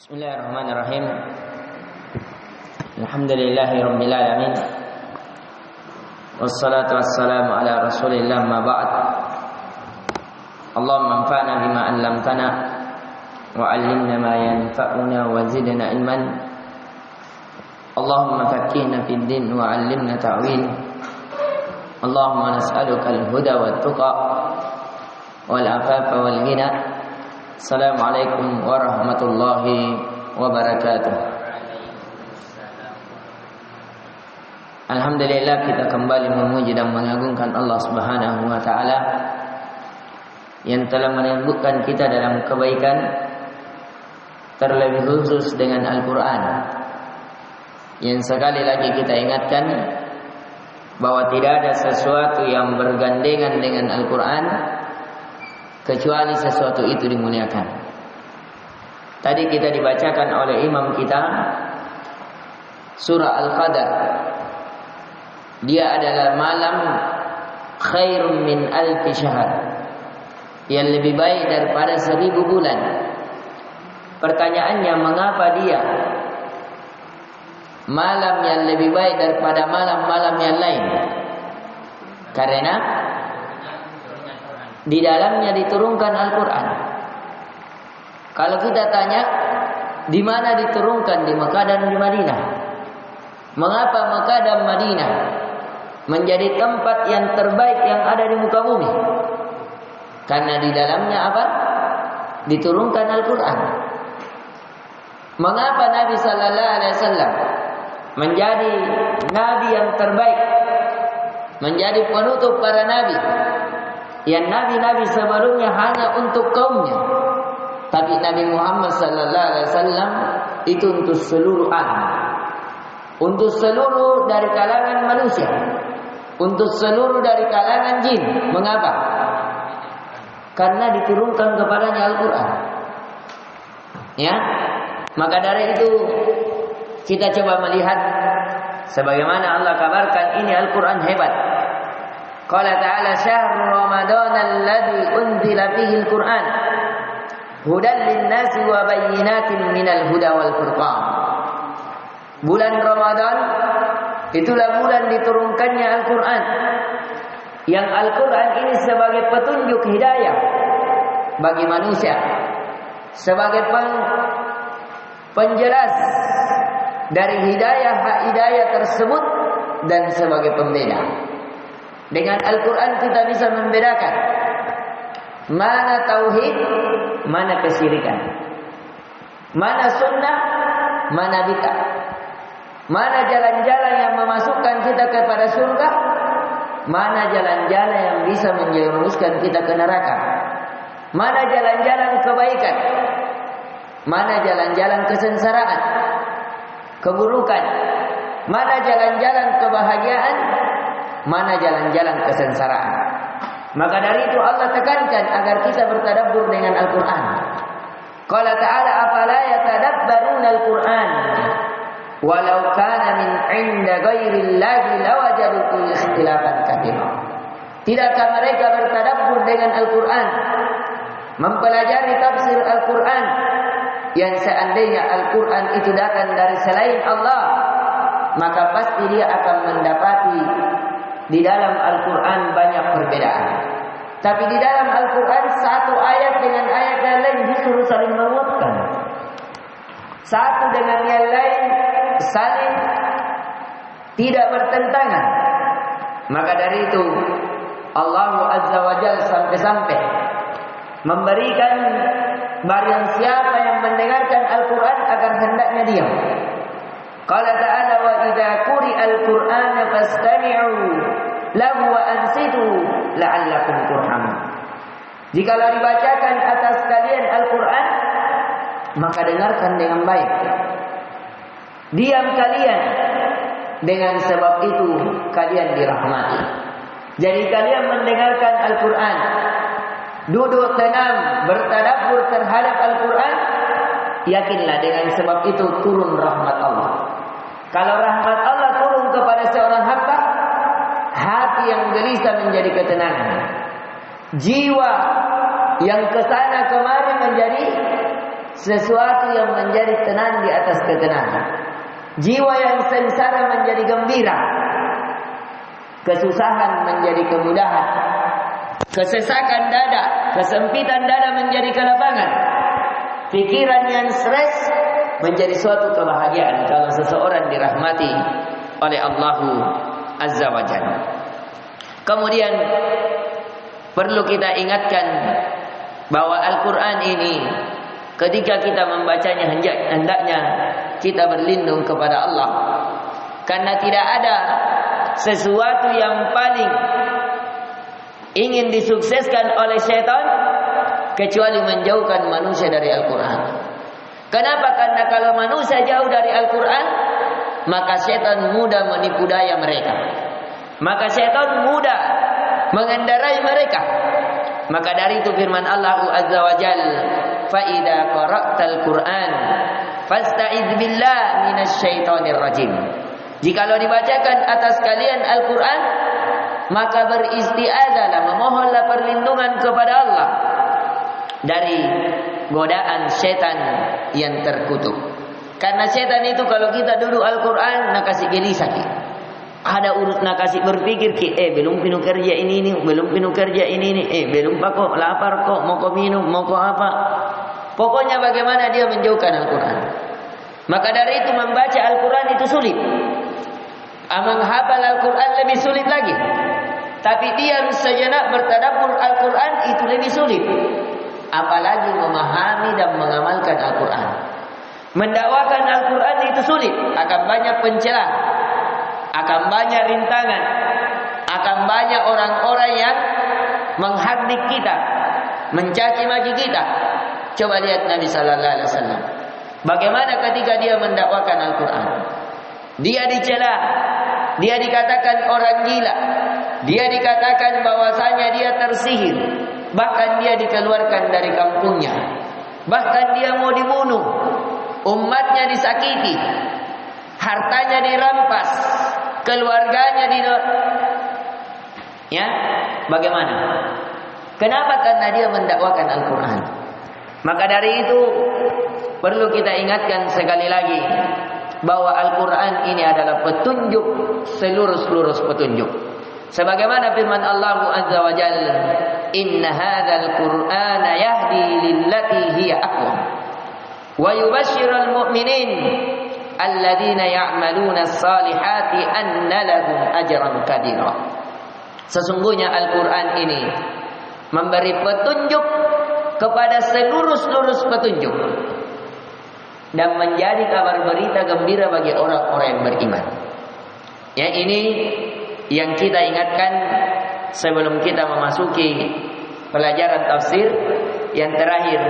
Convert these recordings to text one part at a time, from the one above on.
Bismillahirrahmanirrahim. Alhamdulillahirabbil alamin. Wassalatu wassalamu ala Rasulillah ma ba'd. Allahumma anfa'na bima 'allamtana wa 'allimna ma yanfa'una wa zidna ilman. Allahumma faqqihna fid din wa 'allimna ta'wil. Allahumma nas'aluka al-huda wat tuqa wal 'afafa wal ghina. Assalamualaikum warahmatullahi wabarakatuh. Alhamdulillah, kita kembali memuji dan mengagungkan Allah Subhanahu wa taala yang telah menyebutkan kita dalam kebaikan, terlebih khusus dengan Al-Qur'an. Yang sekali lagi kita ingatkan bahwa tidak ada sesuatu yang bergandengan dengan Al-Qur'an kecuali sesuatu itu dimuliakan. Tadi kita dibacakan oleh imam kita surah Al-Qadar. Dia adalah malam khairun min alfi syahr, yang lebih baik daripada 1000 bulan. Pertanyaannya, mengapa dia malam yang lebih baik daripada malam-malam yang lain? Karena di dalamnya diturunkan Al-Quran. Kalau kita tanya, di mana diturunkan, di Mekah dan di Madinah? Mengapa Mekah dan Madinah menjadi tempat yang terbaik yang ada di muka bumi? Karena di dalamnya apa? Diturunkan Al-Quran. Mengapa Nabi Sallallahu Alaihi Wasallam menjadi Nabi yang terbaik, menjadi penutup para Nabi? Yang nabi-nabi sebelumnya hanya untuk kaumnya, tapi Nabi Muhammad sallallahu alaihi wasallam itu untuk seluruh alam, untuk seluruh dari kalangan manusia, untuk seluruh dari kalangan jin. Mengapa? Karena diturunkan kepadanya Al-Quran. Ya, maka dari itu kita coba melihat sebagaimana Allah kabarkan ini Al-Quran hebat. Qala ta'ala syahrul Ramadan alladzi unzila fihi al-Qur'an hudan lin-nasi wa bayyinatin minal huda wal furqan. Bulan Ramadan itulah bulan diturunkannya Al-Qur'an. Yang Al-Qur'an ini sebagai petunjuk hidayah bagi manusia, sebagai penjelas dari hidayah tersebut, dan sebagai pembeda. Dengan Al-Quran kita bisa membedakan mana tauhid, mana kesyirikan, mana sunnah, mana bid'ah, mana jalan-jalan yang memasukkan kita kepada surga, mana jalan-jalan yang bisa menjerumuskan kita ke neraka, mana jalan-jalan kebaikan, mana jalan-jalan kesengsaraan, keburukan, mana jalan-jalan kebahagiaan, mana jalan-jalan kesengsaraan. Maka dari itu Allah tekankan agar kita bertadabbur dengan Al-Quran. Qala ta'ala afala yatadabbaruna Al-Quran walau kana min 'inda ghairillahi lawajadu fihi ikhtilafan katsira. Tidakkah mereka bertadabbur dengan Al-Quran, mempelajari tafsir Al-Quran, yang seandainya Al-Quran itu datang dari selain Allah, maka pasti dia akan mendapati di dalam Al-Quran banyak perbedaan. Tapi di dalam Al-Quran satu ayat dengan ayat yang lain justru saling menguatkan. Satu dengan yang lain saling tidak bertentangan. Maka dari itu Allah Azza wa Jalla sampai-sampai memberikan barang siapa yang mendengarkan Al-Quran agar hendaknya diam. Qala ta'ala wa idza quri'al Qur'ana fastami'u lahu wa ansitu la'allakum turhamun. Jikalau dibacakan atas kalian Al-Qur'an, maka dengarkan dengan baik. Diam kalian, dengan sebab itu kalian dirahmati. Jadi kalian mendengarkan Al-Qur'an, duduk tenang bertadabbur terhadap Al-Qur'an, yakinlah dengan sebab itu turun rahmat Allah. Kalau rahmat Allah turun kepada seorang hamba, hati yang gelisah menjadi ketenangan, jiwa yang kesana kemari menjadi sesuatu yang menjadi tenang di atas ketenangan. Jiwa yang sengsara menjadi gembira, kesusahan menjadi kemudahan, kesesakan dada, kesempitan dada menjadi kelapangan, pikiran yang stres menjadi suatu kebahagiaan kalau seseorang dirahmati oleh Allah Azza wa Jalla. Kemudian perlu kita ingatkan bahwa Al-Quran ini ketika kita membacanya hendaknya kita berlindung kepada Allah, karena tidak ada sesuatu yang paling ingin disukseskan oleh syaitan kecuali menjauhkan manusia dari Al-Quran. Kenapa? Karena kalau manusia jauh dari Al-Quran, maka syaitan mudah menipu daya mereka, maka syaitan mudah mengendarai mereka. Maka dari itu firman Allah Azza wa Jalla, fa idza qara'tal Qur'an fasta'iz billah minasyaitonir rajim. Jikalau dibacakan atas kalian Al-Quran, maka beristi'adzahlah, memohonlah perlindungan kepada Allah dari godaan setan yang terkutuk. Karena setan itu kalau kita duduk Al-Quran nak kasih gelisah. Ada urut nak kasih berpikir belum pinu kerja ini, belum pinu kerja ini, belum kok lapar kok, mau kok minum, mau kok apa. Pokoknya bagaimana dia menjauhkan Al-Quran. Maka dari itu membaca Al-Quran itu sulit. Menghafal Al-Quran lebih sulit lagi. Tapi diam sejenak bertadabbur Al-Quran itu lebih sulit. Apalagi memahami dan mengamalkan Al-Quran. Mendakwakan Al-Quran itu sulit. Akan banyak pencela, akan banyak rintangan, akan banyak orang-orang yang menghardik kita, mencaci maki kita. Coba lihat Nabi Sallallahu Alaihi Wasallam, bagaimana ketika dia mendakwakan Al-Quran. Dia dicela, dia dikatakan orang gila, dia dikatakan bahwasanya dia tersihir, bahkan dia dikeluarkan dari kampungnya, bahkan dia mau dibunuh, umatnya disakiti, hartanya dirampas, keluarganya ya, bagaimana? Kenapa? Karena dia mendakwakan Al-Quran. Maka dari itu perlu kita ingatkan sekali lagi bahwa Al-Quran ini adalah petunjuk, seluruh petunjuk. Sebagaimana firman Allah Azza wa Jalla, inna hadzal Qur'ana yahdi lillati hiya aqwam wa yubashshirul mu'minin alladzina ya'maluna as-salihati anna lahum ajran kabira. Sesungguhnya Al-Quran ini memberi petunjuk kepada seluruh petunjuk dan menjadi kabar berita gembira bagi orang-orang yang beriman. Ya, ini yang kita ingatkan sebelum kita memasuki pelajaran tafsir. Yang terakhir,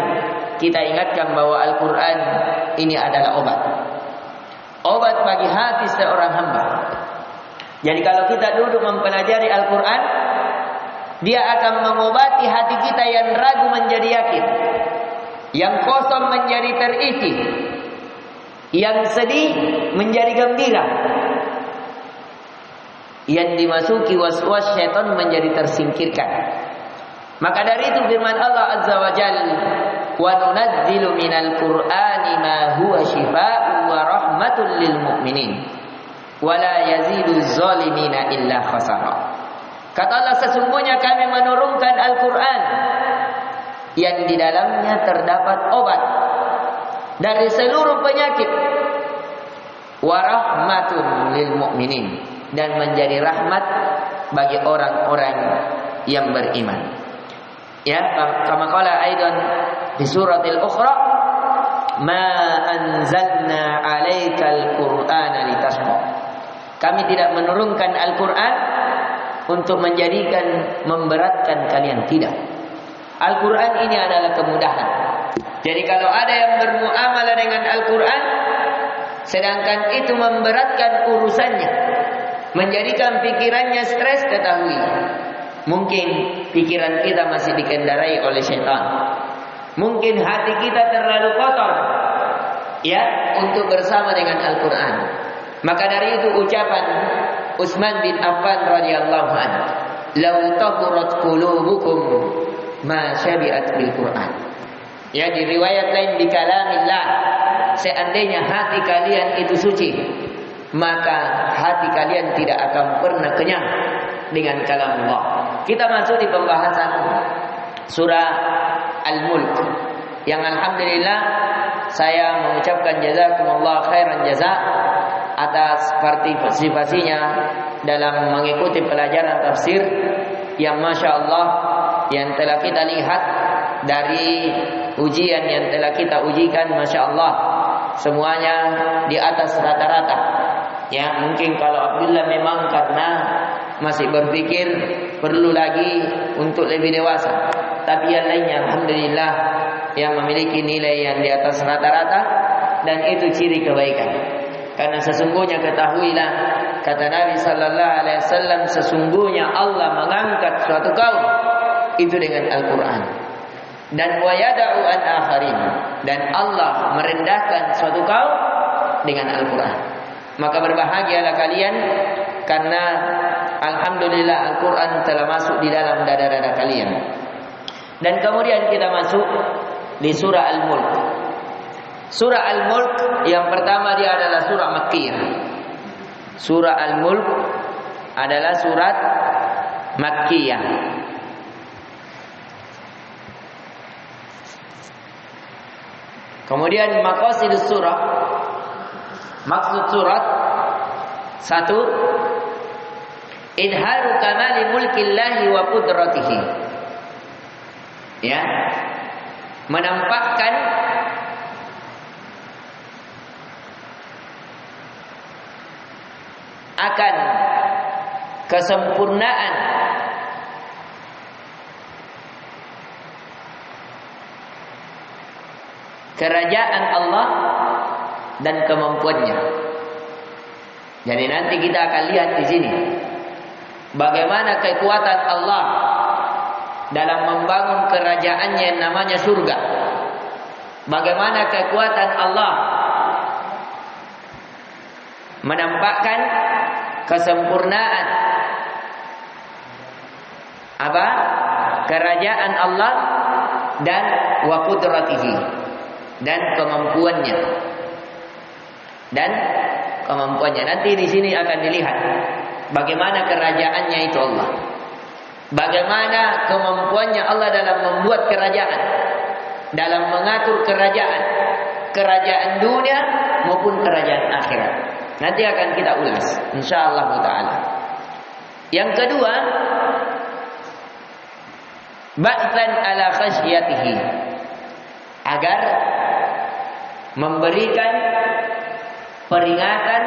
kita ingatkan bahwa Al-Quran ini adalah obat. Obat bagi hati seorang hamba. Jadi kalau kita duduk mempelajari Al-Quran, dia akan mengobati hati kita yang ragu menjadi yakin, yang kosong menjadi terisi, yang sedih menjadi gembira, yang dimasuki was-was syaitan menjadi tersingkirkan. Maka dari itu firman Allah Azza wa Jalla, wa nunazzilu minal Qur'ani ma huwa shifaa'un wa rahmatun lil mu'minin wa la yazidu zalimina illa khasara. Kata Allah, sesungguhnya kami menurunkan Al-Quran yang di dalamnya terdapat obat dari seluruh penyakit, wa rahmatun lil mu'minin, dan menjadi rahmat bagi orang-orang yang beriman. Ya, kama qala aidan di suratil ukhra, ma anzalna 'alaikal qur'ana litashqa. Kami tidak menurunkan Al-Quran untuk menjadikan memberatkan kalian, tidak. Al-Quran ini adalah kemudahan. Jadi kalau ada yang bermuamalah dengan Al-Quran sedangkan itu memberatkan urusannya, menjadikan pikirannya stres, ketahui mungkin pikiran kita masih dikendarai oleh syaitan. Mungkin hati kita terlalu kotor ya untuk bersama dengan Al-Quran. Maka dari itu ucapan Utsman bin Affan radhiyallahu anhu, "Lau tahurat qulubukum ma syabi'at bil Qur'an." Ya, di riwayat lain di kalamillah, seandainya hati kalian itu suci, maka hati kalian tidak akan pernah kenyang dengan kalamullah. Kita masuk di pembahasan surah Al-Mulk, yang alhamdulillah saya mengucapkan jazakumullah khairan jaza atas partisipasinya dalam mengikuti pelajaran tafsir yang masya Allah yang telah kita lihat dari ujian yang telah kita ujikan, masya Allah semuanya di atas rata-rata. Ya, mungkin kalau Abdullah memang karena masih berpikir perlu lagi untuk lebih dewasa, tapi yang lainnya alhamdulillah yang memiliki nilai yang di atas rata-rata, dan itu ciri kebaikan. Karena sesungguhnya ketahuilah, kata Nabi sallallahu alaihi wasallam, sesungguhnya Allah mengangkat suatu kaum itu dengan Al-Qur'an, dan wa yada'u an akharin, dan Allah merendahkan suatu kaum dengan Al-Qur'an. Maka berbahagialah kalian karena alhamdulillah Al-Qur'an telah masuk di dalam dada-dada kalian. Dan kemudian kita masuk di surah Al-Mulk. Surah Al-Mulk yang pertama dia adalah surah Makkiyah. Surah Al-Mulk adalah surat Makkiyah. Kemudian maqasidus surah, maksud surat, satu, idharu kamali mulkillahi wa qudratihi. Ya, menampakkan akan kesempurnaan kerajaan Allah dan kemampuannya. Jadi nanti kita akan lihat di sini bagaimana kekuatan Allah dalam membangun kerajaannya yang namanya surga. Bagaimana kekuatan Allah menampakkan kesempurnaan apa? Kerajaan Allah dan wa qudratihi, dan kemampuannya. Dan kemampuannya nanti di sini akan dilihat bagaimana kerajaannya itu Allah. Bagaimana kemampuannya Allah dalam membuat kerajaan, dalam mengatur kerajaan, kerajaan dunia maupun kerajaan akhirat. Nanti akan kita ulas insyaallah taala. Yang kedua, ba'tsan ala khasyatihi, agar memberikan peringatan,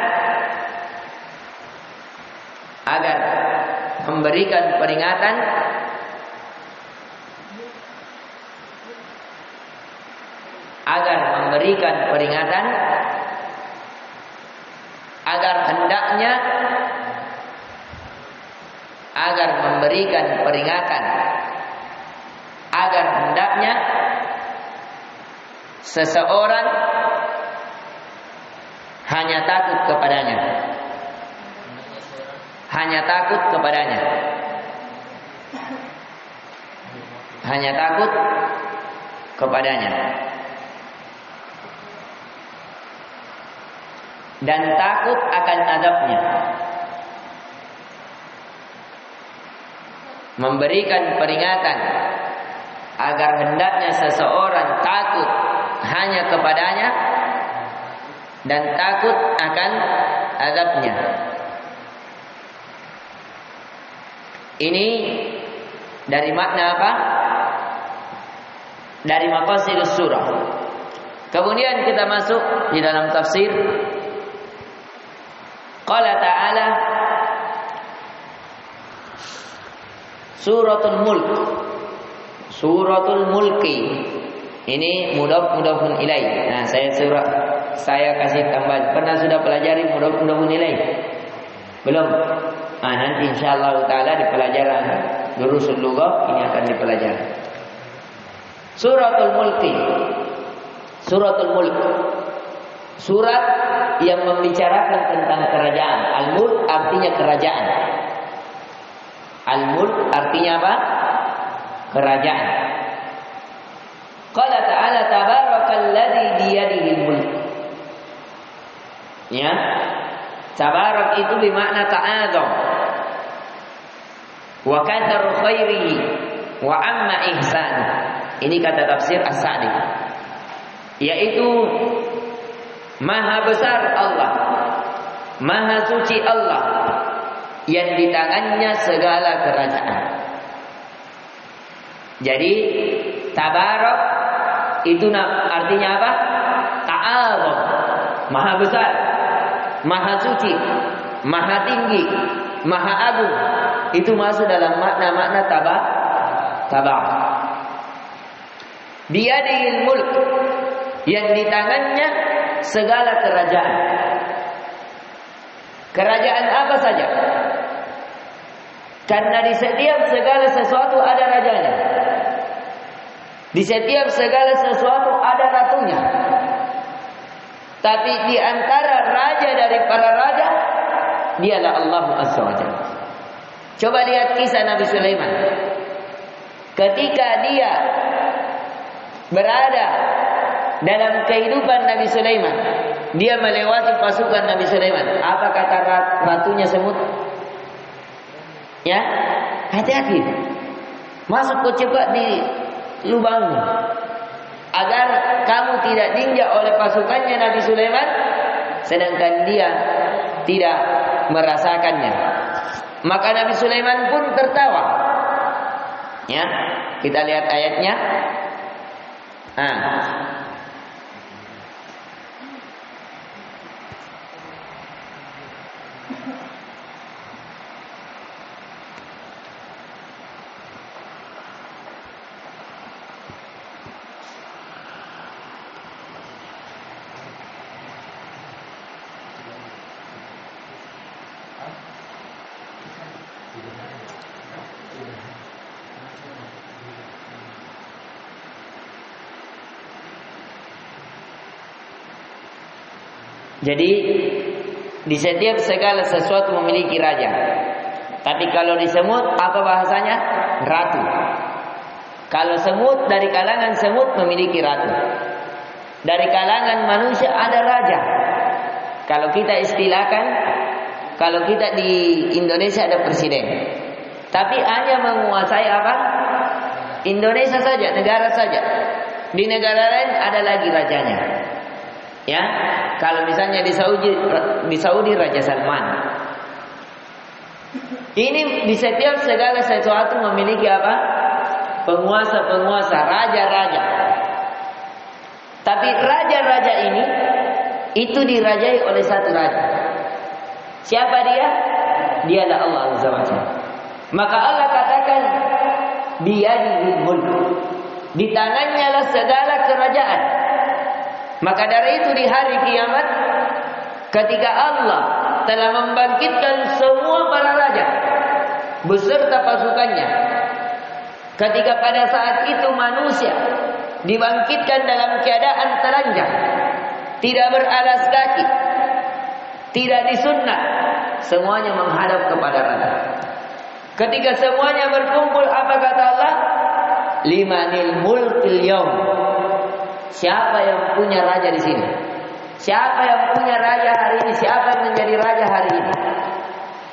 agar memberikan peringatan agar memberikan peringatan, agar hendaknya, agar memberikan peringatan, agar hendaknya seseorang hanya takut kepadanya, hanya takut kepadanya, hanya takut kepadanya, dan takut akan azabnya. Memberikan peringatan agar hendaknya seseorang takut hanya kepadanya dan takut akan azabnya. Ini dari makna apa? Dari maqasidus surah. Kemudian kita masuk di dalam tafsir. Qala ta'ala Suratul Mulk, Suratul Mulki. Ini mudhaf-mudhafun ilaih. Nah, saya kasih tambahan. Pernah sudah pelajari mudhaf-mudhafun ilaih? Belum? Nah, nanti insyaallah taala di pelajaran Durusul Lughah ini akan dipelajari. Suratul Mulki. Suratul Mulk. Surat yang membicarakan tentang kerajaan. Al-Mulk artinya kerajaan. Al-Mulk artinya apa? Kerajaan. Qala ta'ala tabarakalladzi biyadihil mulk. Ya. Tabarak itu bermakna ta'adzam. Wa kathar khairihi wa amma ihsan. Ini kata tafsir As-Sa'di. Yaitu maha besar Allah, maha suci Allah, yang di tangannya segala kerajaan. Jadi tabarak itu artinya apa? Ta'adzam, maha besar, maha suci, maha tinggi, maha agung. Itu masuk dalam makna-makna tabarak. Biyadihil mulk, yang di tangannya segala kerajaan. Kerajaan apa saja? Karena di setiap segala sesuatu ada rajanya. Di setiap segala sesuatu ada ratunya. Tapi di antara raja dari para raja, dialah Allah Azza wa Jalla. Coba lihat kisah Nabi Sulaiman. Ketika dia berada dalam kehidupan Nabi Sulaiman, dia melewati pasukan Nabi Sulaiman. Apa kata ratunya semut? Ya, hati-hati. Masuk kau cepat di lubangmu, agar kamu tidak diinjak oleh pasukannya Nabi Sulaiman, sedangkan dia tidak merasakannya. Maka Nabi Sulaiman pun tertawa. Ya, kita lihat ayatnya. Jadi di setiap segala sesuatu memiliki raja. Tapi kalau di semut apa bahasanya? Ratu. Kalau semut, dari kalangan semut memiliki ratu. Dari kalangan manusia ada raja. Kalau kita istilahkan, kalau kita di Indonesia ada presiden. Tapi hanya menguasai apa? Indonesia saja, negara saja. Di negara lain ada lagi rajanya. Ya, kalau misalnya di Saudi Raja Salman. Ini di setiap segala sesuatu memiliki apa? Penguasa-penguasa, raja-raja. Tapi raja-raja ini itu dirajai oleh satu raja. Siapa dia? Dialah Allah Azza wa Jalla. Maka Allah katakan biyadihil mulk. Di tangannya lah segala kerajaan. Maka dari itu di hari kiamat, ketika Allah telah membangkitkan semua para raja beserta pasukannya, ketika pada saat itu manusia dibangkitkan dalam keadaan telanjang, tidak beralas kaki, tidak disunat, semuanya menghadap kepada raja. Ketika semuanya berkumpul, apa kata Allah? Limanil mulkil yaum. Siapa yang punya raja di sini? Siapa yang punya raja hari ini? Siapa yang menjadi raja hari ini?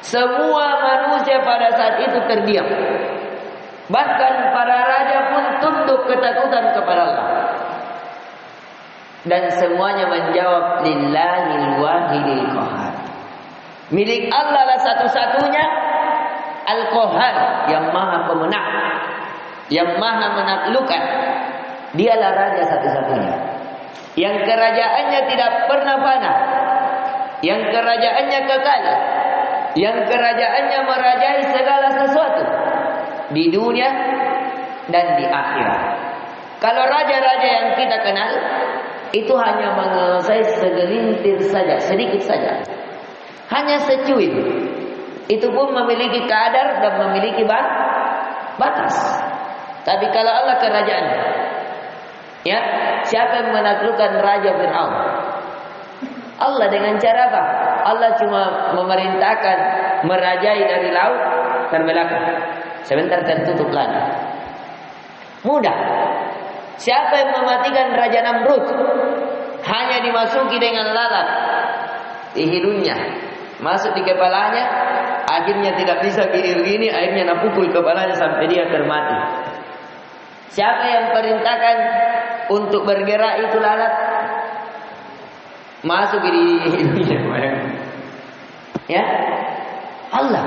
Semua manusia pada saat itu terdiam. Bahkan para raja pun tunduk ketakutan kepada Allah. Dan semuanya menjawab lillahil wahidil qahhar. Milik Allah lah satu-satunya Al-Qahhar, yang maha pemenang, yang maha menaklukkan. Dialah raja satu-satunya, yang kerajaannya tidak pernah fana, yang kerajaannya kekal, yang kerajaannya merajai segala sesuatu di dunia dan di akhirat. Kalau raja-raja yang kita kenal itu hanya menguasai segelintir saja, sedikit saja, hanya secuil. Itu pun memiliki kadar dan memiliki batas. Tapi kalau Allah kerajaan, ya, siapa yang menaklukkan Raja Fir'aun? Allah dengan cara apa? Allah cuma memerintahkan merajai dari laut terbelakang. Sebentar tertutup lagi. Mudah. Siapa yang mematikan Raja Namrud? Hanya dimasuki dengan lalat di hidungnya, masuk di kepalanya, akhirnya tidak bisa begini, akhirnya napukul kepalanya sampai dia termati. Siapa yang perintahkan untuk bergerak itu lalat? Masuk di hidungnya. Ya, Allah.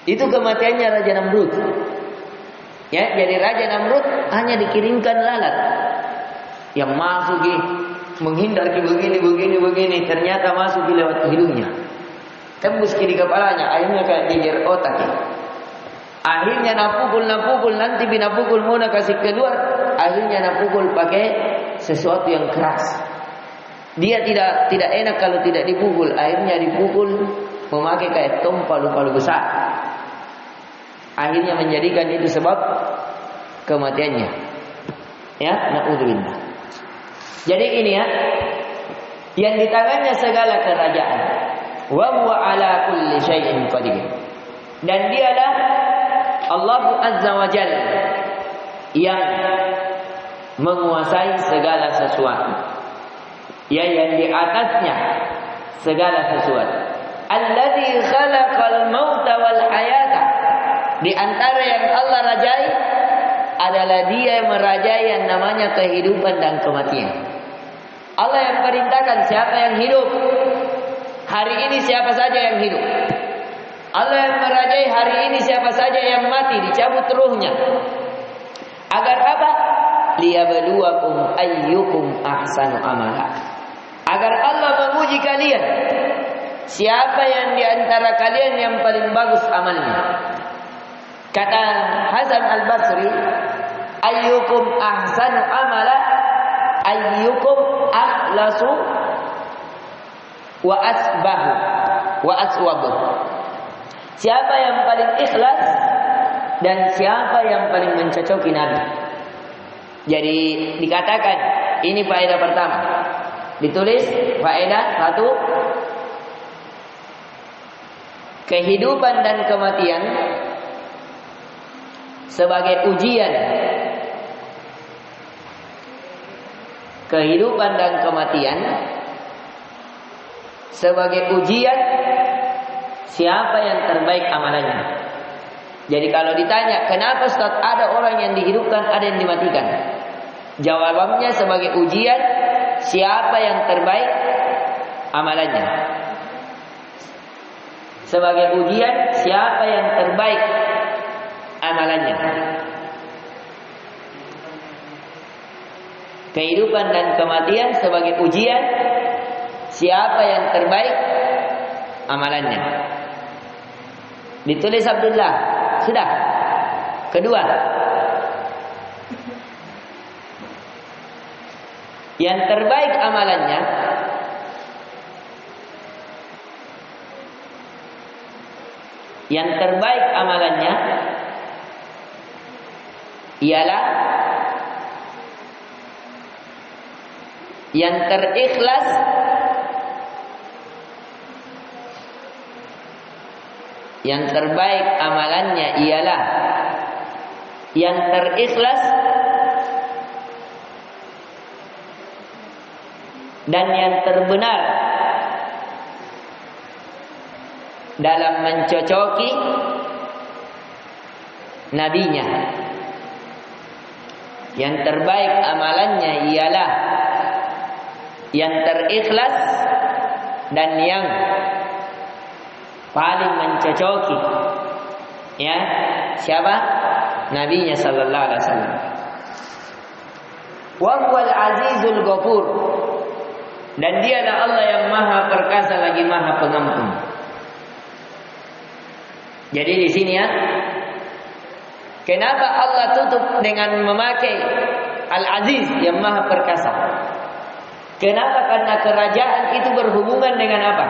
Itu kematiannya Raja Namrud. Ya, jadi Raja Namrud hanya dikirimkan lalat yang masuk menghindar begini, ternyata masuk lewat hidungnya, tembus kiri kepalanya, akhirnya kayak geger otak. Akhirnya napukul, nanti bina pukul mau nak kasih keluar, akhirnya napukul pakai sesuatu yang keras. Dia tidak enak kalau tidak dipukul, akhirnya dipukul memakai kayak tong palu-palu besar. Akhirnya menjadikan itu sebab kematiannya. Ya, na'udzubillah. Jadi ini ya, yang di tangannya segala kerajaan. Wa huwa ala kulli syai'in qadir. Dan dialah Allah Azza wa Jalla yang menguasai segala sesuatu. Ya, yang di atasnya segala sesuatu. Alladzi khalaqal mauta wal hayata. Di antara yang Allah rajai adalah Dia yang merajai yang namanya kehidupan dan kematian. Allah yang perintahkan siapa yang hidup. Hari ini siapa saja yang hidup. Allah yang merajai hari ini siapa saja yang mati, dicabut ruhnya. Agar apa? Liyabluwakum ayyukum ahsanu amala. Agar Allah menguji kalian. Siapa yang di antara kalian yang paling bagus amalnya. Kata Hasan Al-Basri, ayyukum ahsanu amala, ayyukum akhlasu wa asbahu wa aswabu. Siapa yang paling ikhlas dan siapa yang paling mencocoki Nabi. Jadi dikatakan ini faedah pertama. Ditulis faedah 1, kehidupan dan kematian sebagai ujian. Kehidupan dan kematian sebagai ujian siapa yang terbaik amalannya. Jadi kalau ditanya kenapa Ustaz ada orang yang dihidupkan, ada yang dimatikan, jawabannya sebagai ujian siapa yang terbaik amalannya. Sebagai ujian siapa yang terbaik amalannya. Kehidupan dan kematian sebagai ujian siapa yang terbaik amalannya. Ditulis Abdullah. Sudah. Kedua, yang terbaik amalannya ialah yang terikhlas yang terbaik amalannya ialah yang terikhlas dan yang terbenar dalam mencocoki nabinya. Yang terbaik amalannya ialah yang terikhlas dan yang paling mencocoki ya siapa? Nabinya sallallahu alaihi wasallam. Wa huwal azizul ghafur. Dan dialah Allah yang maha perkasa lagi maha pengampun. Jadi di sini ya, kenapa Allah tutup dengan memakai Al-Aziz yang maha perkasa? Kenapa? Karena kerajaan itu berhubungan dengan apa?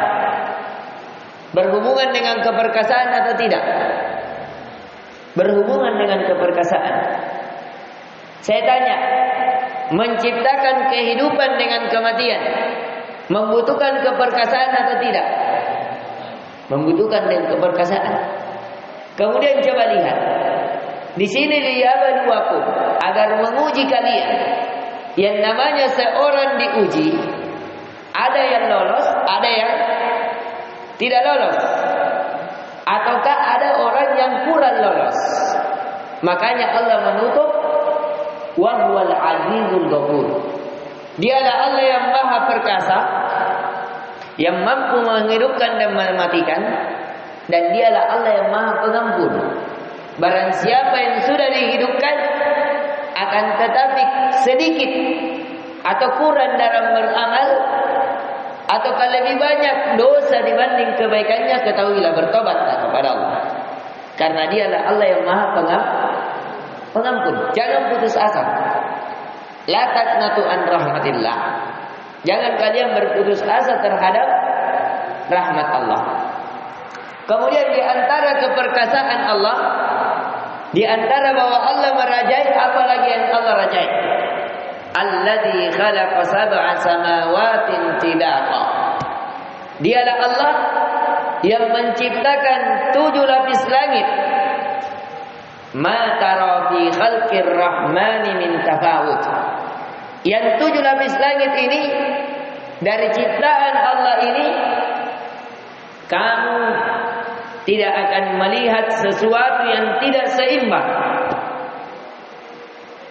Berhubungan dengan keperkasaan atau tidak? Berhubungan dengan keperkasaan. Saya tanya, menciptakan kehidupan dengan kematian membutuhkan keperkasaan atau tidak? Membutuhkan dengan keperkasaan. Kemudian coba lihat, Di sini liyabluwakum, agar menguji kalian. Yang namanya seorang diuji, ada yang lolos, ada yang tidak lolos. Ataukah ada orang yang kurang lolos. Makanya Allah menutup wa huwal azizul ghafur. Dialah Allah yang maha perkasa, yang mampu menghidupkan dan mematikan, dan dialah Allah yang maha pengampun. Barang siapa yang sudah dihidupkan, akan tetapi sedikit atau kurang dalam beramal, ataukah lebih banyak dosa dibanding kebaikannya, ketahuilah bertobatlah kepada Allah. Karena dialah Allah yang maha pengampun. Jangan putus asa. La taqnatu an rahmatillah. Jangan kalian berputus asa terhadap rahmat Allah. Kemudian di antara keperkasaan Allah, di antara bahwa Allah merajai, apalagi yang Allah rajai? Alladzi khalaqa sab'a samawatin tibaqa. Dialah Allah yang menciptakan 7 lapis langit. Ma tara fi khalqir rahmani min tafawut. Yang 7 lapis langit ini, dari ciptaan Allah ini, kamu tidak akan melihat sesuatu yang tidak seimbang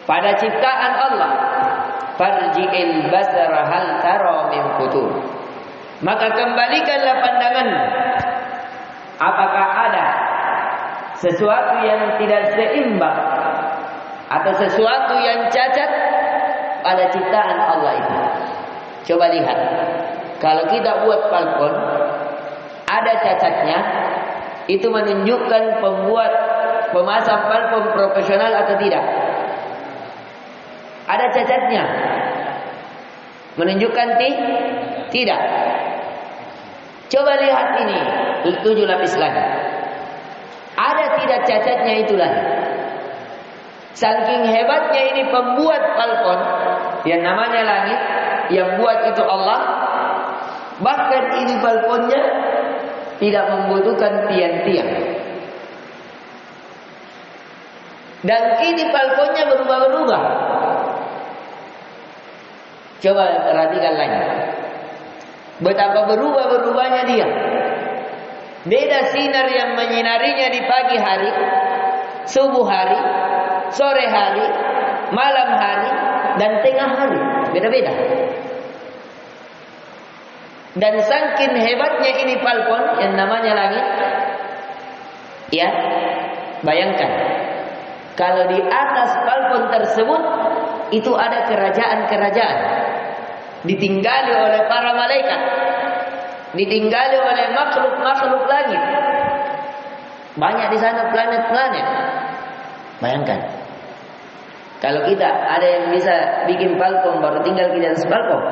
pada ciptaan Allah. Farji'il basara hal tara min futur. Maka kembalikanlah pandangan, apakah ada sesuatu yang tidak seimbang atau sesuatu yang cacat pada ciptaan Allah itu. Coba lihat, kalau kita buat balkon ada cacatnya, itu menunjukkan pemasang balkon profesional atau tidak? Ada cacatnya, menunjukkan tidak. Coba lihat ini 7 lapis langit. Ada tidak cacatnya itulah. Saking hebatnya ini pembuat balkon, yang namanya langit, yang buat itu Allah. Bahkan ini balkonnya tidak membutuhkan tiang-tiang. Dan ini balkonnya berubah-ubah. Coba perhatikan lagi, betapa berubah-berubahnya dia. Beda sinar yang menyinarinya di pagi hari, subuh hari, sore hari, malam hari, dan tengah hari. Beda-beda. Dan saking hebatnya ini balkon yang namanya langit, ya, bayangkan kalau di atas balkon tersebut itu ada kerajaan-kerajaan ditinggali oleh para malaikat, ditinggali oleh makhluk-makhluk langit. Banyak di sana planet-planet. Bayangkan, kalau kita ada yang bisa bikin balkon baru tinggal di atas balkon,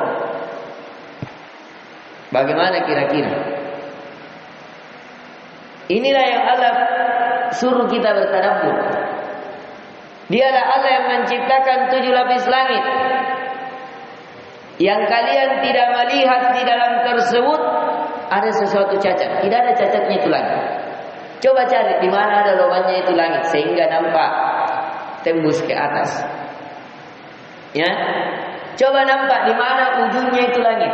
bagaimana kira-kira? Inilah yang Allah suruh kita bertadabbur. Dialah Allah yang menciptakan 7 lapis langit, yang kalian tidak melihat di dalam tersebut ada sesuatu cacat. Tidak ada cacatnya itu langit. Coba cari di mana ada lubangnya itu langit sehingga nampak tembus ke atas. Ya, coba nampak di mana ujungnya itu langit.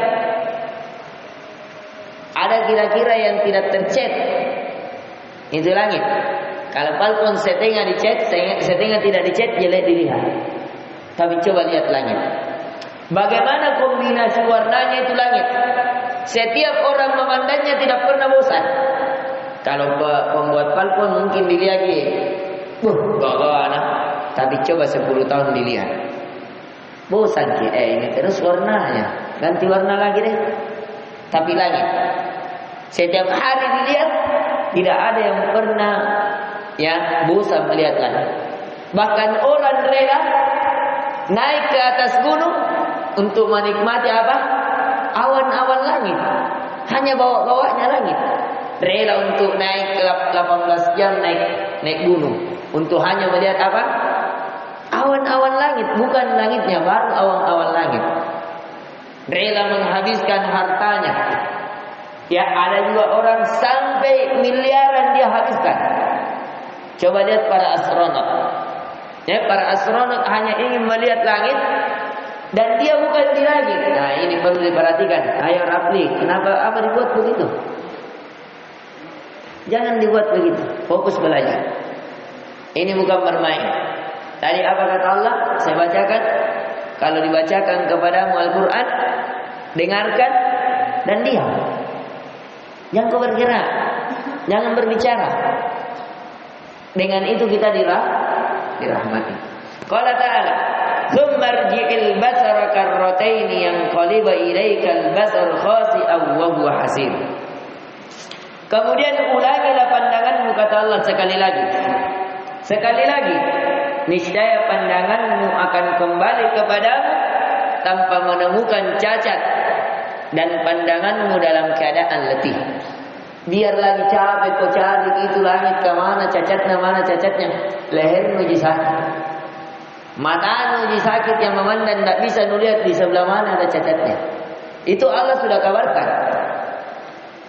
Ada kira-kira yang tidak tercat itu langit. Kalau balkon setengah dicat, setengah tidak dicat, jelek dilihat. Tapi coba lihat langit. Bagaimana kombinasi warnanya itu langit. Setiap orang memandangnya tidak pernah bosan. Kalau pembuat balkon mungkin dilihat, bagaimana? Tapi coba 10 tahun dilihat, bosan ki. Ini terus warnanya, ganti warna lagi deh. Tapi langit, setiap hari dilihat, tidak ada yang pernah bosan melihat langit. Bahkan orang rela naik ke atas gunung untuk menikmati apa? Awan-awan langit. Hanya bawa-bawanya langit. Rela untuk naik 18 jam naik gunung untuk hanya melihat apa? Awan-awan langit, bukan langitnya, baru awan-awan langit. Rela menghabiskan hartanya. Ya, ada juga orang sampai miliaran dia habiskan. Coba lihat para astronot. Ya, para astronot hanya ingin melihat langit dan dia bukan di langit. Nah, ini perlu diperhatikan. Ayo Rafli, apa dibuat begitu? Jangan dibuat begitu. Fokus belajar. Ini bukan bermain. Tadi apa kata Allah? Saya bacakan. Kalau dibacakan kepadamu Al-Quran, dengarkan dan diam. Jangan kau bergerak, jangan berbicara. Dengan itu kita dirahmati. Qala ta'ala, "Tsumma irji'il basara karrataini yanqalibu ilaikal basaru khasi'an wa huwa hasir." Kemudian ulangilah pandanganmu, kata Allah sekali lagi. Sekali lagi, niscaya pandanganmu akan kembali kepadamu tanpa menemukan cacat dan pandanganmu dalam keadaan letih. Biar lagi capek kau cari itu langit ke mana cacatnya, lehermu jadi sakit, matamu jadi sakit yang memandang tidak bisa melihat di sebelah mana ada cacatnya. Itu Allah sudah kabarkan.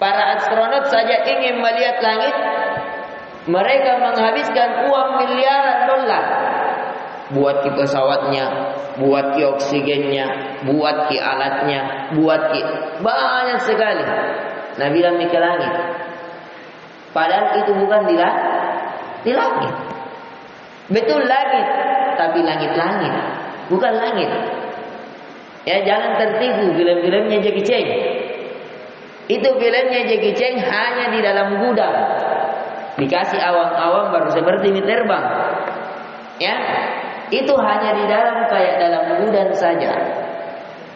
Para astronot saja ingin melihat langit, mereka menghabiskan uang miliaran dolar. Buat ki pesawatnya, buat ki oksigennya, buat ki alatnya, buat ki banyak sekali. Nah, bilang ke langit. Padahal itu bukan di langit. Betul langit, tapi langit-langit, bukan langit. Ya, jangan tertipu film-filmnya Jackie Chan. Itu filmnya Jackie Chan hanya di dalam gudang. Dikasih awang-awang baru seperti ini terbang. Ya, itu hanya di dalam kayak dalam gudang saja.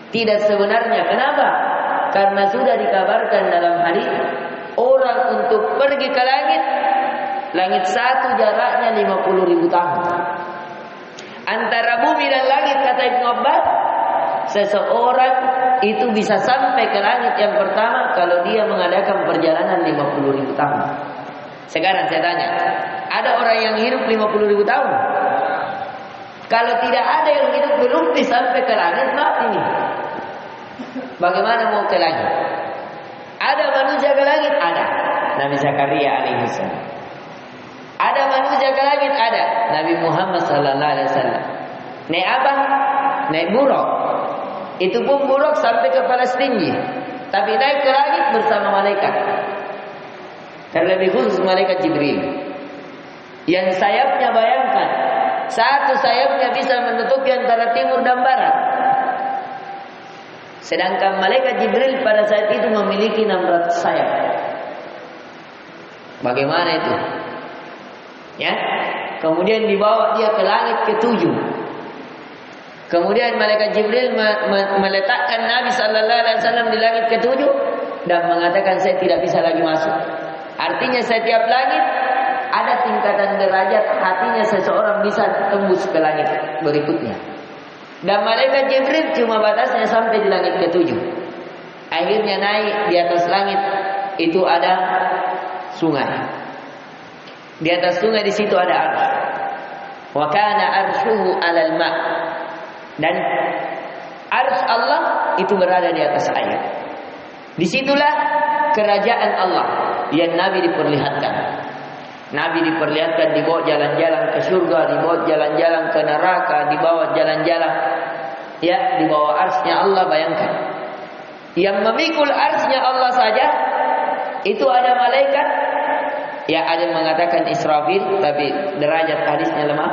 Tidak sebenarnya. Kenapa? Karena sudah dikabarkan dalam hadis, orang untuk pergi ke langit satu jaraknya 50.000 tahun. Antara bumi dan langit, kata Ibnu Abbas, seseorang itu bisa sampai ke langit yang pertama kalau dia mengadakan perjalanan 50.000 tahun. Sekarang saya tanya, ada orang yang hidup 50.000 tahun? Kalau tidak ada yang hidup belum sampai ke langit, mati nih. Bagaimana mau ke langit? Ada manusia ke langit? Ada. Nabi Zakaria alaihissalam. Ada manusia ke langit? Ada. Nabi Muhammad sallallahu alaihi wasallam. Naik apa? Naik buruk. Itu pun buruk sampai kepala setinggi. Tapi naik ke langit bersama malaikat. Terlebih khusus malaikat Jibril. Yang sayapnya, bayangkan, satu sayapnya bisa menutupi antara timur dan barat. Sedangkan malaikat Jibril pada saat itu memiliki 600 sayap. Bagaimana itu? Ya. Kemudian dibawa dia ke langit ke-7. Kemudian malaikat Jibril meletakkan Nabi sallallahu alaihi wasallam di langit ke-7 dan mengatakan, saya tidak bisa lagi masuk. Artinya setiap langit ada tingkatan derajat, hatinya seseorang bisa tembus ke langit berikutnya. Dan malaikat Jibril cuma batasnya sampai di langit ke-7. Akhirnya naik di atas langit, itu ada sungai. Di atas sungai di situ ada arsy. Wa kana arshuhu 'alal ma'. Dan arsy Allah itu berada di atas air. Disitulah kerajaan Allah yang Nabi diperlihatkan. Nabi diperlihatkan dibawa jalan-jalan ke surga, dibawa jalan-jalan ke neraka, dibawa jalan-jalan ya di bawah arsy-nya Allah. Bayangkan, yang memikul arsy-nya Allah saja itu ada malaikat. Ya, ada yang mengatakan Israfil, tapi derajat hadisnya lemah.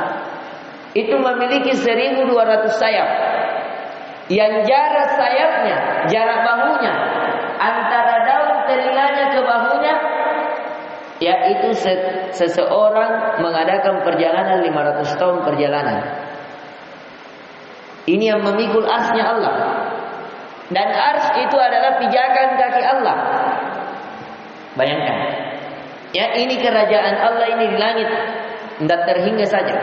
Itu memiliki 1.200 sayap. Yang jarak sayapnya, jarak bahunya antara daun telinganya ke bahunya, yaitu seseorang mengadakan perjalanan 500 tahun perjalanan. Ini yang memikul arsy-nya Allah. Dan arsy itu adalah pijakan kaki Allah. Bayangkan. Ya, ini kerajaan Allah ini di langit. Tidak terhingga saja.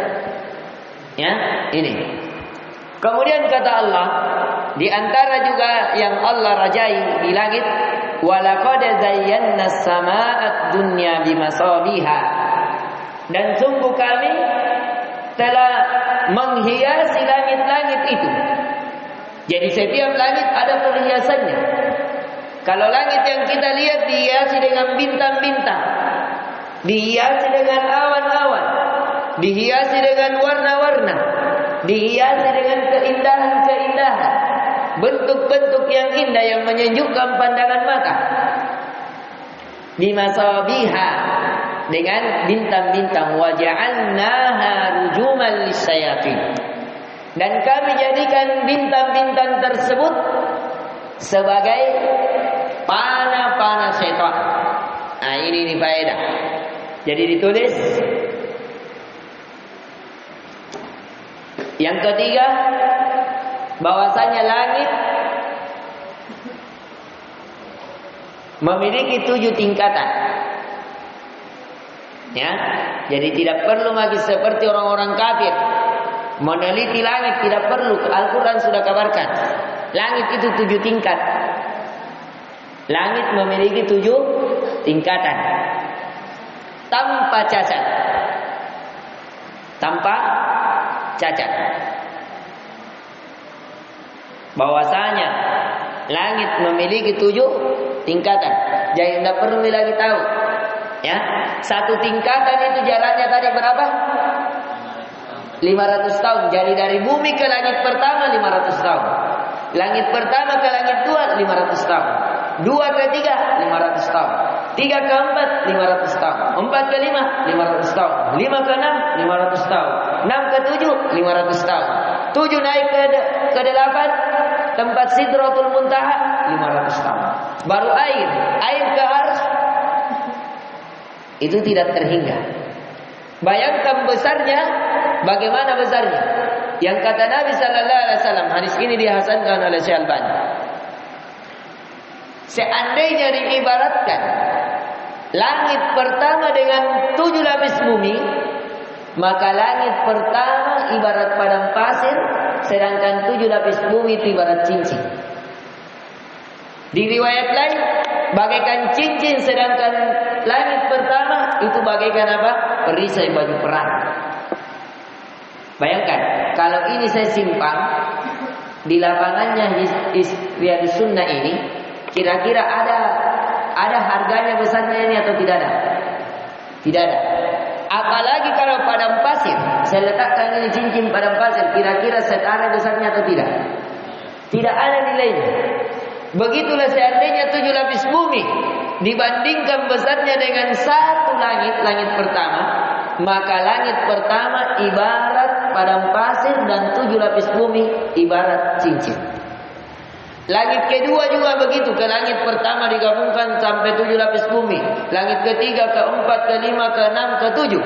Ya, ini. Kemudian kata Allah, di antara juga yang Allah rajai di langit, walaqad zayyana as-samaa'a ad-dunya bimasabiha. Dan sungguh kami telah menghiasi langit-langit itu. Jadi setiap langit ada perhiasannya. Kalau langit yang kita lihat dihiasi dengan bintang-bintang, dihiasi dengan awan-awan, dihiasi dengan warna-warna, dihiasi dengan keindahan-keindahan, bentuk-bentuk yang indah yang menyejukkan pandangan mata. Bimasabiha, dengan bintang-bintang, waja'alnaha rujuman lisyayatin, dan kami jadikan bintang-bintang tersebut sebagai panah-panah syaitan. Nah, ini faedah. Jadi ditulis. Yang ketiga, bahwasanya langit memiliki 7 tingkatan. Ya, jadi tidak perlu lagi seperti orang-orang kafir meneliti langit, tidak perlu. Al-Quran sudah kabarkan. Langit itu 7 tingkat. Langit memiliki 7 tingkatan. Tanpa cacat. Tanpa cacat. Bahwasanya langit memiliki 7 tingkatan. Jadi tidak perlu lagi tahu. Ya, 1 tingkatan itu jaraknya tadi berapa? 500 tahun. Jadi dari bumi ke langit pertama 500 tahun. Langit pertama ke langit 2 500 tahun. 2 ke 3 500 tahun. 3 ke 4 500 tahun. 4 ke 5 500 tahun. 5 ke 6 500 tahun. 6 ke 7 500 tahun. 7 naik ke 8 tempat Sidratul Muntaha 500 tahun. Baru air ke arsy itu tidak terhingga. Bayangkan besarnya, bagaimana besarnya? Yang kata Nabi sallallahu alaihi wasallam, hadis ini dihasankan oleh Syekh Albani. Seandainya diibaratkan langit pertama dengan 7 lapis bumi, maka langit pertama ibarat padang pasir, sedangkan 7 lapis bumi itu ibarat cincin. Di riwayat lain, bagaikan cincin, sedangkan langit pertama itu bagaikan apa? Perisai baju perang. Bayangkan, kalau ini saya simpan di lapangannya Riyadhus Sunnah ini, kira-kira ada harganya besarnya ini atau tidak ada? Tidak ada. Apalagi kalau padang pasir, saya letakkan ini cincin padang pasir, kira-kira setara besarnya atau tidak? Tidak ada nilainya. Begitulah seandainya 7 lapis bumi dibandingkan besarnya dengan 1 langit pertama, maka langit pertama ibarat padang pasir dan 7 lapis bumi ibarat cincin. Langit kedua juga begitu, ke langit pertama digabungkan sampai 7 lapis bumi. Langit ketiga, keempat, kelima, keenam, ketujuh.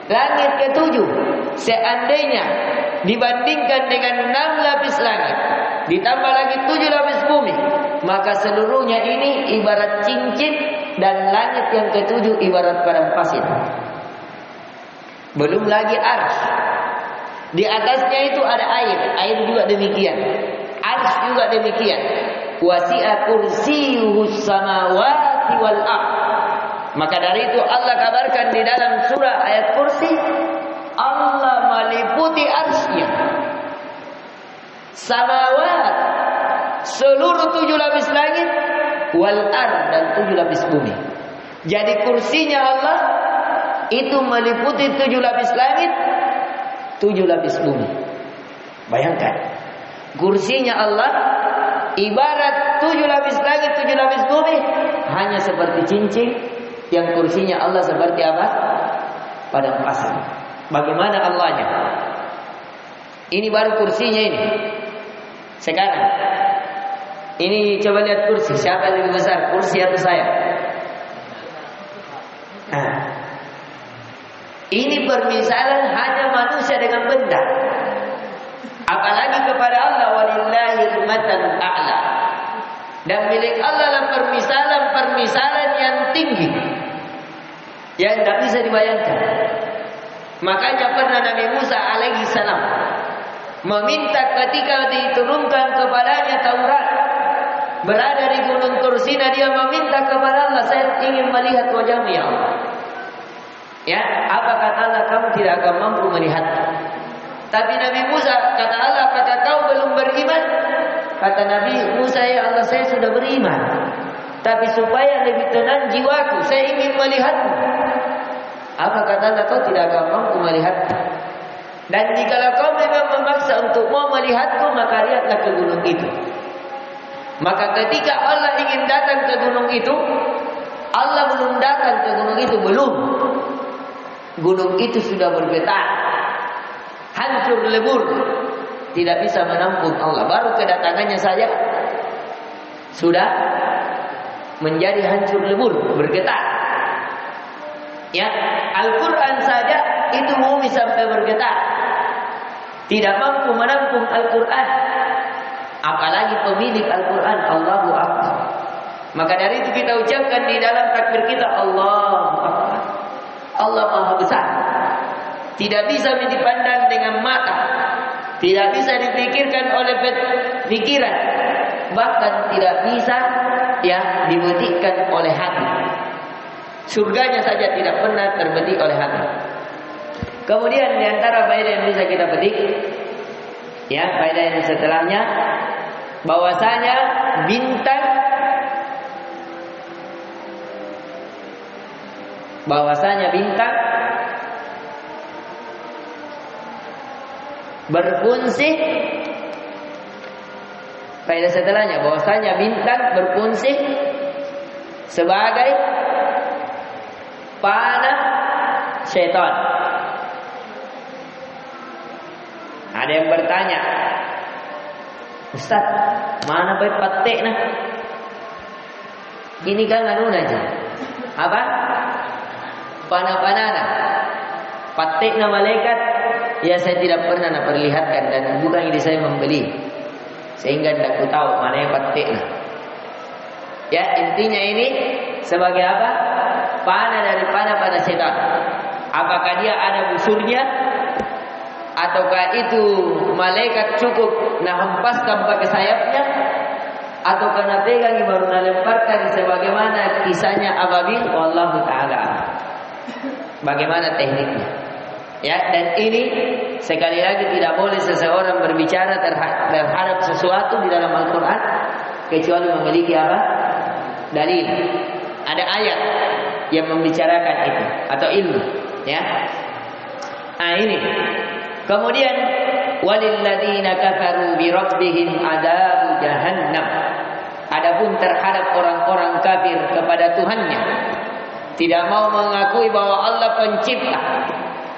Langit ketujuh, seandainya dibandingkan dengan 6 lapis langit, ditambah lagi 7 lapis bumi, maka seluruhnya ini ibarat cincin, dan langit yang ketujuh ibarat padang pasir. Belum lagi arsy. Di atasnya itu ada air juga demikian. Arsy juga demikian. Wasi'a kursiyyuhus samawati wal ardh. Maka dari itu Allah kabarkan di dalam surah ayat kursi, Allah meliputi arsy-Nya. Samawat, seluruh 7 lapis langit, wal ardh, dan 7 lapis bumi. Jadi kursinya Allah itu meliputi 7 lapis langit, 7 lapis bumi. Bayangkan, kursinya Allah ibarat 7 lapis langit, 7 lapis bumi, hanya seperti cincin. Yang kursinya Allah seperti apa? Padang pasir. Bagaimana Allahnya? Ini baru kursinya ini. Sekarang ini coba lihat kursi, siapa yang lebih besar, kursi atau saya? Nah, ini permisalan hanya manusia dengan benda, apalagi kepada Allah. Walillahil matsalul a'la. Dan milik Allah lah permisalan yang tinggi, yang tidak bisa dibayangkan. Makanya pernah Nabi Musa alaihi salam meminta ketika diturunkan kepadanya Taurat, berada di gunung Tursina, dia meminta kepada Allah, saya ingin melihat wajahmu ya Allah. Ya, apa kata Allah? Kamu tidak akan mampu melihat. Tapi Nabi Musa kata Allah, apakah kau belum beriman? Kata Nabi Musa, ya Allah, saya sudah beriman, tapi supaya lebih tenang jiwaku, saya ingin melihatmu. Apa kata Allah? Kau tidak akan mampu melihat. Dan jika kau memang memaksa untuk mau melihatku, maka lihatlah ke gunung itu. Maka ketika Allah ingin datang ke gunung itu, Allah belum datang ke gunung itu, belum. Gunung itu sudah bergetar, hancur lebur, tidak bisa menampung Allah. Baru kedatangannya saja sudah menjadi hancur lebur, bergetar. Ya, Al-Quran saja itu bumi sampai bergetar, tidak mampu menampung Al-Quran. Apalagi pemilik Al-Quran, Allahu Akbar. Maka dari itu kita ucapkan di dalam takbir kita, Allahu Akbar. Allah Maha Besar. Tidak bisa dipandang dengan mata, tidak bisa dipikirkan oleh pikiran, bahkan tidak bisa dibetikkan oleh hati. Surganya saja tidak pernah terbetik oleh hati. Kemudian di antara faedah yang bisa kita petik, faedah yang setelahnya, bahwasanya bintang berfungsi. Faedah setelahnya, bahwasanya bintang berfungsi sebagai panah syaitan. Ada yang bertanya, Ustaz, mana baik patek nah? Ini kan anu aja. Apa? Panah-panah. Patek na malaikat. Ya, saya tidak pernah perlihatkan dan bukan ini saya membeli, sehingga tidak aku tahu mana yang patek nah. Ya, intinya ini sebagai apa? Panah dari panah setan. Apakah dia ada busurnya? Ataukah itu malaikat cukup nah hempaskan pakai sayapnya? Atau karena pegang baru lemparkan sebagaimana kisahnya Ababil? Wallahu ta'ala. Bagaimana tekniknya? Ya, dan ini sekali lagi tidak boleh seseorang berbicara terhadap sesuatu di dalam Al-Quran kecuali memiliki apa? Dalil. Ada ayat yang membicarakan itu atau ilmu, ya. Nah, ini. Kemudian walilladzina kafaru bi rabbihim adzab jahannam. Adapun terhadap orang-orang kafir kepada Tuhannya, tidak mau mengakui bahwa Allah pencipta,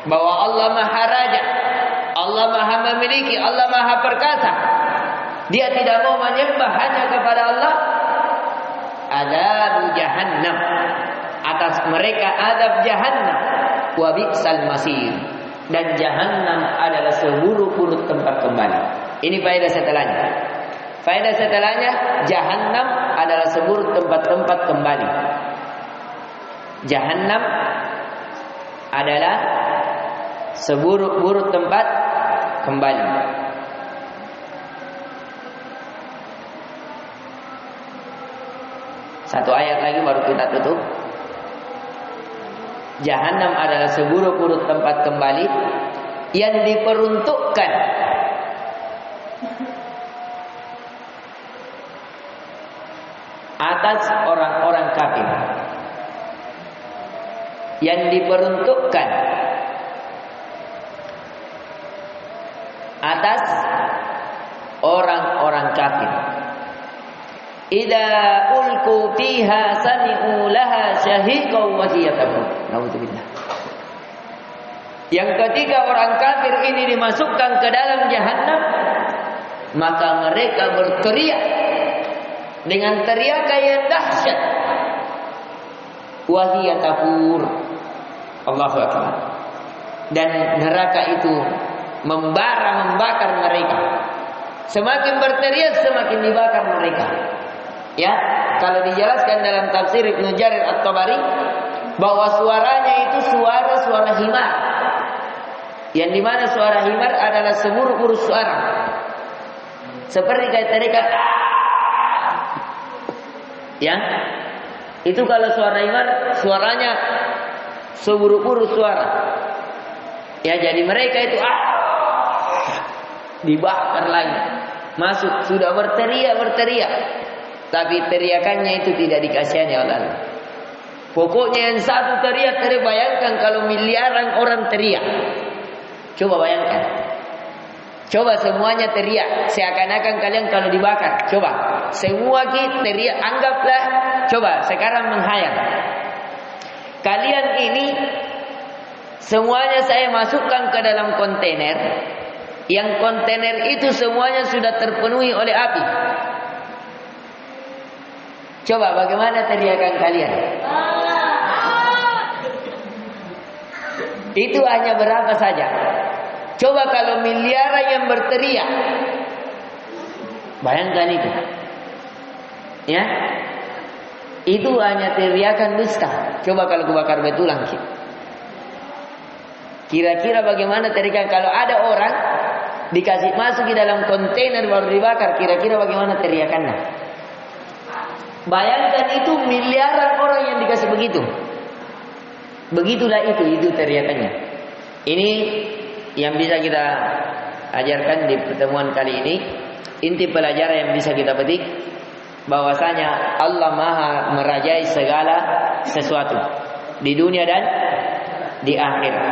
bahwa Allah Maha Raja, Allah Maha memiliki, Allah Maha perkasa. Dia tidak mau menyembah hanya kepada Allah. Adzab jahannam. Atas mereka adab jahannam. Wa bi'sal masir. Dan jahannam adalah seburuk-buruk tempat kembali. Ini faedah setelahnya. Faedah setelahnya, jahannam adalah seburuk tempat-tempat kembali. Jahannam adalah seburuk-buruk tempat kembali. Satu ayat lagi baru kita tutup. Jahannam adalah seburuk-buruk tempat kembali yang diperuntukkan atas orang-orang kafir. Yang diperuntukkan atas orang-orang kafir. Idza ulqu fiha sami'u laha shahiqan wa hiya tafur. Nauzubillah. Yang ketika orang kafir ini dimasukkan ke dalam jahannam, maka mereka berteriak dengan teriakan yang dahsyat. Wa hiya tafur. Allahu akbar. Dan neraka itu membakar mereka. Semakin berteriak semakin dibakar mereka. Ya, kalau dijelaskan dalam tafsir Ibnu Jarir At-Tabari bahwa suaranya itu suara himar. Yang dimana suara himar adalah seburuk-buruk suara. Seperti kayak teriak. Ya. Itu kalau suara himar suaranya seburuk-buruk suara. Ya, jadi mereka itu dibakar lagi. Masuk sudah berteriak. Tapi teriakannya itu tidak dikasihani oleh Allah. Pokoknya yang satu teriak, bayangkan kalau miliaran orang teriak. Coba bayangkan. Coba semuanya teriak, seakan-akan kalian kalau dibakar. Coba, semua kita teriak, anggaplah. Coba sekarang menghayal. Kalian ini semuanya saya masukkan ke dalam kontainer. Yang kontainer itu semuanya sudah terpenuhi oleh api. Coba bagaimana teriakan kalian? Itu hanya berapa saja. Coba kalau miliaran yang berteriak. Bayangkan itu. Ya. Itu hanya teriakan dusta. Coba kalau kebakar betulan. Kira-kira bagaimana teriakan kalau ada orang dikasih masuk di dalam kontainer baru dibakar, kira-kira bagaimana teriakannya? Bayangkan itu miliaran orang yang dikasih begitu. Begitulah itu teriakannya. Ini yang bisa kita ajarkan di pertemuan kali ini. Inti pelajaran yang bisa kita petik, bahwasanya Allah Maha merajai segala sesuatu di dunia dan di akhirat.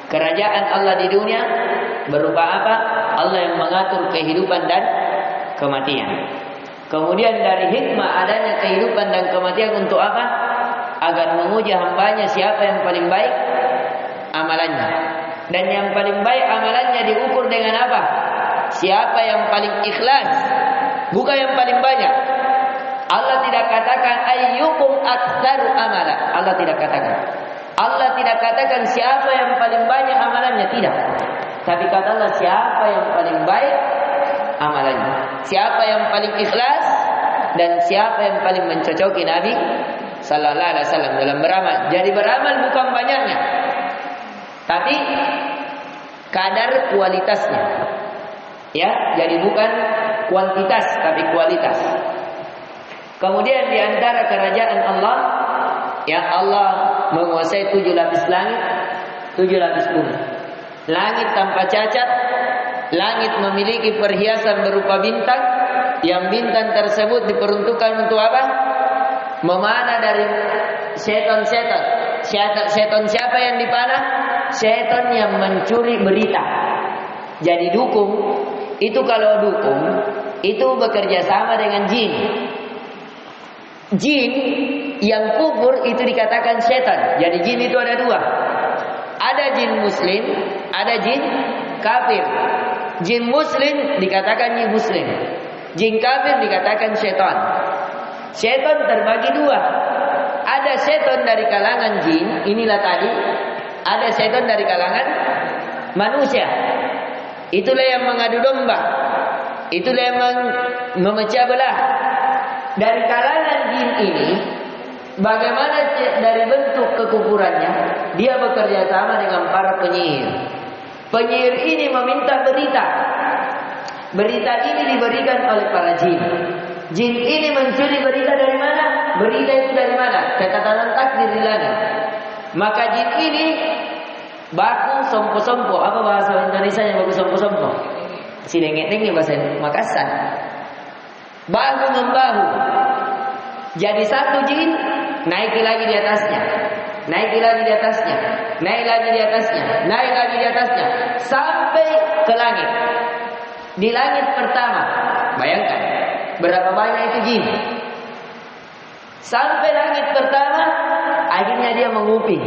Kerajaan Allah di dunia berupa apa? Allah yang mengatur kehidupan dan kematian. Kemudian dari hikmah adanya kehidupan dan kematian untuk apa? Agar menguji hambanya siapa yang paling baik amalannya. Dan yang paling baik amalannya diukur dengan apa? Siapa yang paling ikhlas, bukan yang paling banyak. Allah tidak katakan ayyukum aktsaru amala. Allah tidak katakan. Allah tidak katakan siapa yang paling banyak amalannya, tidak. Tapi kata Allah siapa yang paling baik amalannya, siapa yang paling ikhlas, dan siapa yang paling mencocoki Nabi Sallallahu Alaihi Wasallam dalam beramal. Jadi beramal bukan banyaknya, tapi kadar kualitasnya. Ya, jadi bukan kuantitas tapi kualitas. Kemudian di antara kerajaan Allah, yang Allah menguasai 7 lapis langit, 7 lapis bumi. Langit tanpa cacat, langit memiliki perhiasan berupa bintang, yang bintang tersebut diperuntukkan untuk apa? Memanah dari setan-setan. Setan siapa yang dipanah? Setan yang mencuri berita. Jadi dukun, itu kalau dukun, itu bekerja sama dengan jin. Jin yang kufur itu dikatakan setan. Jadi jin itu ada 2. Ada jin muslim, ada jin kafir. Jin muslim dikatakan jin muslim. Jin kafir dikatakan setan. Setan terbagi 2. Ada setan dari kalangan jin, inilah tadi. Ada setan dari kalangan manusia. Itulah yang mengadu domba. Itulah yang memecah belah. Dari kalangan jin ini, bagaimana dari bentuk kekufurannya? Dia bekerja sama dengan para penyihir. Penyihir ini meminta berita. Berita ini diberikan oleh para jin. Jin ini mencuri berita dari mana? Berita itu dari mana? Ketetapan takdir di langit. Maka jin ini baku sompo-sompo. Apa bahasa Indonesia yang baku sompo-sompo? Sinengek-nengek bahasa Makassar. Bahu membahu. Jadi satu jin naik lagi di atasnya, naik lagi di atasnya, naik lagi di atasnya, naik lagi di atasnya, sampai ke langit. Di langit pertama, bayangkan berapa banyak itu jin. Sampai langit pertama, akhirnya dia menguping.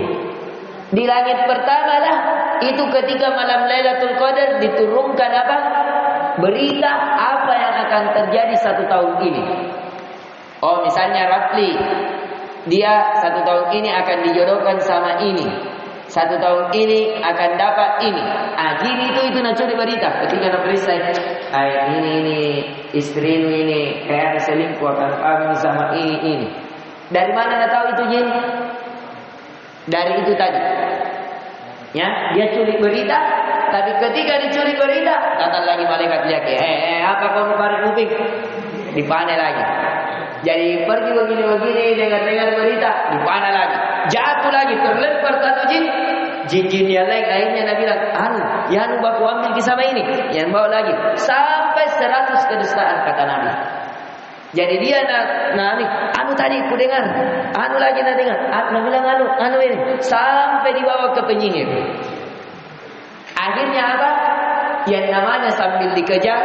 Di langit pertama lah, itu ketika malam Lailatul Qadar diturunkan apa? Berita apa yang akan terjadi 1 tahun ini. Oh, misalnya Rafli, dia 1 tahun ini akan dijodohkan sama ini. 1 tahun ini akan dapat ini. Gini itu nak curi berita. Ketika nak periksa, ini istrimu ini kayak selingkuh akan kami sama ini. Dari mana nak tahu itu jin? Dari itu tadi. Ya, dia curi berita. Tapi ketika dicuri berita, datang lagi malaikat lihat, apa kamu tarik kuping? Dipanah lagi. Jadi pergi begini dengar berita, dipanah lagi. Jatuh lagi, terlempar satu jin. Jin-jin yang lain akhirnya Nabi bilang, yang baku ambil kisah ini, yang bawa lagi sampai 100 kedustaan kata Nabi. Jadi dia Nabi, tadi ku dengar, anu lagi nak dengar, nak bilang anu ini, sampai dibawa ke penyihir. Akhirnya apa? Yang namanya sambil dikejar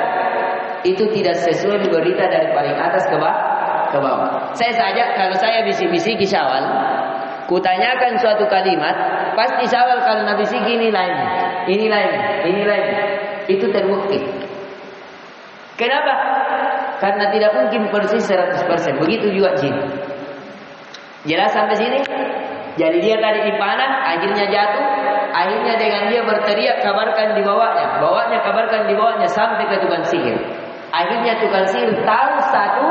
itu tidak sesuai berita dari paling atas ke bawah. Saya saja kalau saya bisik-bisiki Syawal, kutanyakan suatu kalimat, pasti Syawal kalau nabi bisik ini lain. Itu terbukti. Kenapa? Karena tidak mungkin persis 100%. Begitu juga jin. Jelas sampai sini? Jadi dia tadi dipanah, akhirnya jatuh, akhirnya dengan dia berteriak kabarkan di bawahnya kabarkan di bawahnya sampai ke tukang sihir. Akhirnya tukang sihir tahu satu,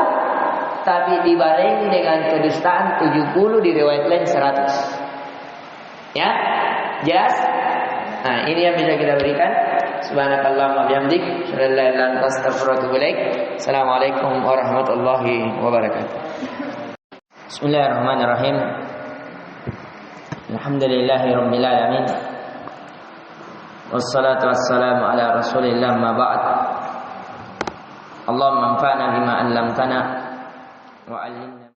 tapi dibarengi dengan kedustaan 70, di riwayat lain 100. Ya, jelas? Nah, ini yang bisa kita berikan. Subhanakallahumma bihamdik, asyhadu an la ilaha illa anta astaghfiruka wa atubu ilaik. Assalamualaikum warahmatullahi wabarakatuh. Bismillahirrahmanirrahim. Alhamdulillahirabbil alamin. Wassalatu wassalamu ala Rasulillah ma ba'd. Allahumma anfa'na bima 'allamtana wa 'allimna